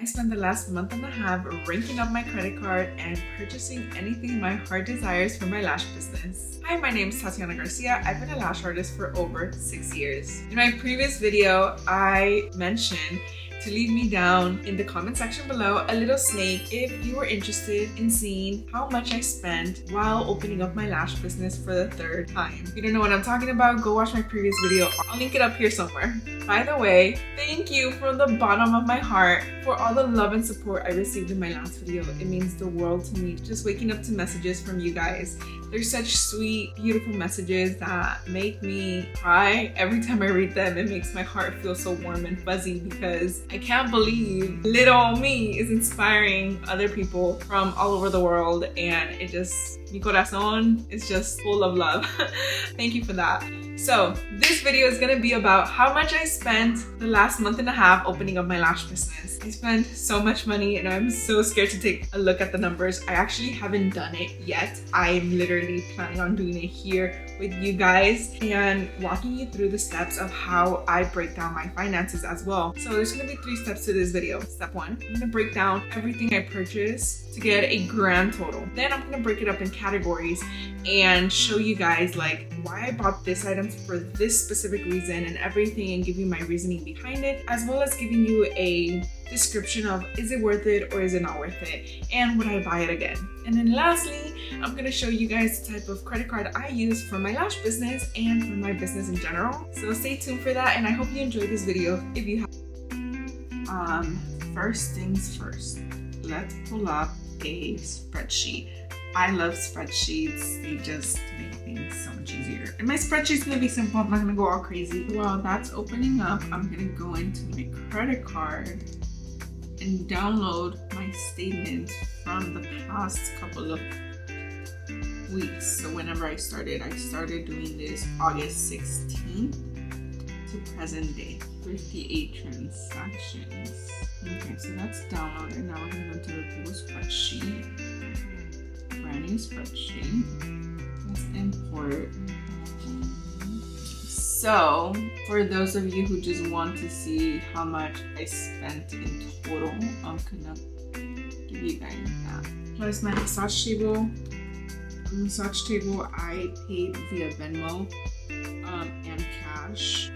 I spent the last month and a half ranking up my credit card and purchasing anything my heart desires for my lash business. Hi, my name is Tatiana Garcia. I've been a lash artist for over 6 years. In my previous video, I mentioned to leave me down in the comment section below a little snake if you were interested in seeing how much I spent while opening up my lash business for the 3rd time. If you don't know what I'm talking about, go watch my previous video. I'll link it up here somewhere. By the way, thank you from the bottom of my heart for all the love and support I received in my last video. It means the world to me. Just waking up to messages from you guys. They're such sweet, beautiful messages that make me cry every time I read them. It makes my heart feel so warm and fuzzy because I can't believe little me is inspiring other people from all over the world, and it just, mi corazón is just full of love. Thank you for that. So this video is gonna be about how much I spent the last month and a half opening up my lash business. I spent so much money and I'm so scared to take a look at the numbers. I actually haven't done it yet. I'm literally planning on doing it here with you guys and walking you through the steps of how I break down my finances as well. So there's gonna be 3 steps to this video. Step 1, I'm gonna break down everything I purchased to get a grand total. Then I'm gonna break it up in categories and show you guys like why I bought this item for this specific reason and everything, and give you my reasoning behind it, as well as giving you a description of is it worth it or is it not worth it, and would I buy it again. And then lastly, I'm going to show you guys the type of credit card I use for my lash business and for my business in general. So stay tuned for that, and I hope you enjoyed this video. If you have first things first, let's pull up a spreadsheet. I love spreadsheets. They just make things so much easier. And my spreadsheet's gonna be simple. I'm not gonna go all crazy. While that's opening up, I'm gonna go into my credit card and download my statements from the past couple of weeks. So whenever I started doing this August 16th to present day. 58 transactions. Okay, so that's downloaded. Now we're gonna go to the Google spreadsheet. Brand new spreadsheet. Let's import. So for those of you who just want to see how much I spent in total, I'm gonna give you guys that. Plus my massage table. On the massage table, I paid via Venmo and cash.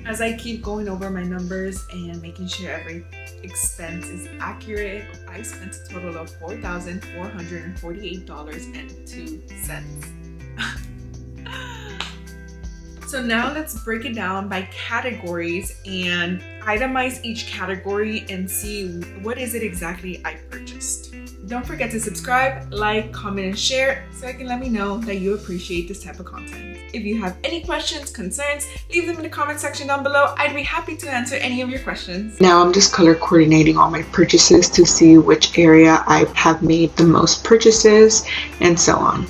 As I keep going over my numbers and making sure every expense is accurate, I spent a total of $4,448.02. So now let's break it down by categories and itemize each category and see what is it exactly I purchased. Don't forget to subscribe, like, comment, and share so I can let me know that you appreciate this type of content. If you have any questions, concerns, leave them in the comment section down below. I'd be happy to answer any of your questions. Now I'm just color coordinating all my purchases to see which area I have made the most purchases and so on.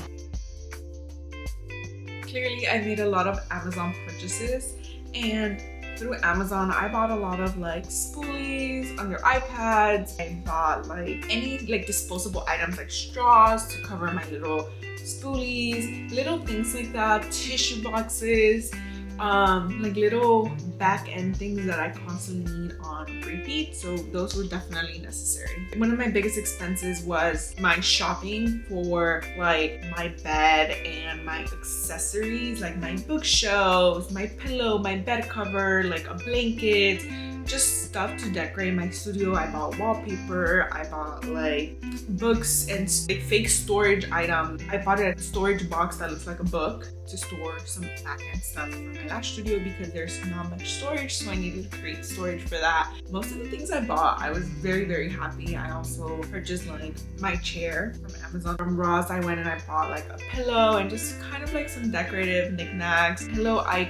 Clearly, I made a lot of Amazon purchases, and through Amazon, I bought a lot of like spoolies on their iPads. I bought like any like disposable items like straws to cover my little spoolies, little things like that, tissue boxes, like little back end things that I constantly need on repeat. So those were definitely necessary. One of my biggest expenses was my shopping for like my bed and my accessories, like my bookshelves, my pillow, my bed cover, like a blanket, just stuff to decorate my studio. I bought wallpaper, I bought like books and like fake storage items. I bought a storage box that looks like a book to store some back-end stuff for my lash studio because there's not much storage, so I needed to create storage for that. Most of the things I bought, I was very, very happy. I also purchased like my chair from Amazon. From Ross, I went and I bought like a pillow and just kind of like some decorative knickknacks. Pillow I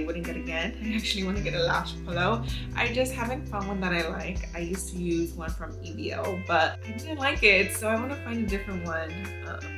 wouldn't get again. I actually want to get a lash pillow. I just haven't found one that I like. I used to use one from EBO, but I didn't like it, so I want to find a different one.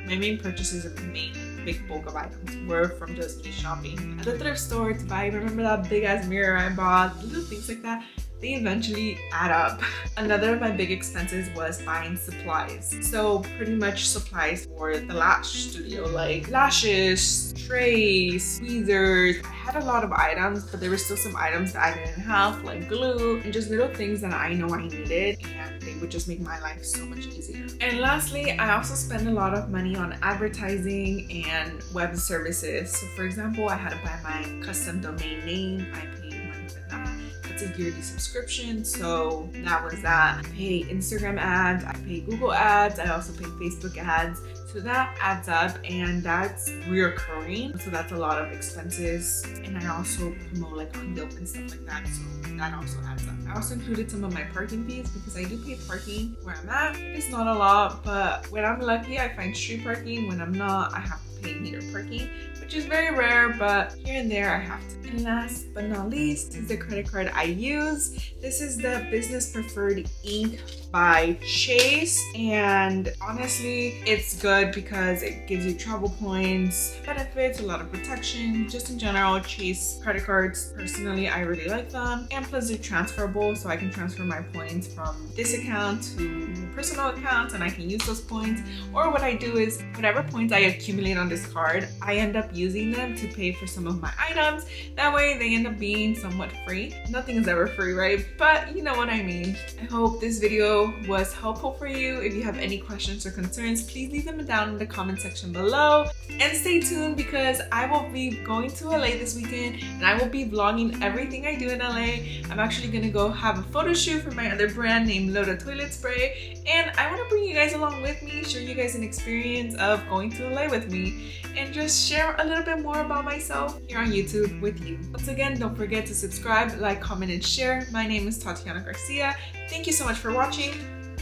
My main purchases of the main big bulk of items were from just me shopping at the thrift store to buy. Remember that big ass mirror I bought? Little things like that. they eventually add up. Another of my big expenses was buying supplies. So pretty much supplies for the lash studio, like lashes, trays, tweezers. I had a lot of items, but there were still some items that I didn't have, like glue and just little things that I know I needed, and they would just make my life so much easier. And lastly, I also spend a lot of money on advertising and web services. So for example, I had to buy my custom domain name. I paid money for that. It's a yearly subscription, so that was that. I pay Instagram ads, I pay Google ads, I also pay Facebook ads. So that adds up, and that's reoccurring. So that's a lot of expenses. And I also promote like on Yelp and stuff like that. So that also adds up. I also included some of my parking fees because I do pay parking where I'm at. It's not a lot, but when I'm lucky, I find street parking. When I'm not, I have to pay meter parking, which is very rare, but here and there I have to. And last but not least is the credit card I use. This is the Business Preferred Inc. by Chase, and honestly it's good because it gives you travel points, benefits, a lot of protection. Just in general, Chase credit cards, personally I really like them, and plus they're transferable, so I can transfer my points from this account to personal accounts and I can use those points. Or what I do is whatever points I accumulate on this card, I end up using them to pay for some of my items. That way they end up being somewhat free. Nothing is ever free, right? But you know what I mean. I hope this video was helpful for you. If you have any questions or concerns, please leave them down in the comment section below. And stay tuned because I will be going to LA this weekend and I will be vlogging everything I do in LA. I'm actually gonna go have a photo shoot for my other brand named Loda Toilet Spray, and I want to bring you guys along with me, show you guys an experience of going to LA with me, and just share a little bit more about myself here on YouTube with you. Once again, don't forget to subscribe, like, comment, and share. My name is Tatiana Garcia. Thank you so much for watching.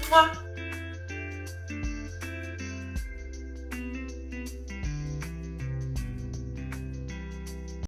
Mwah!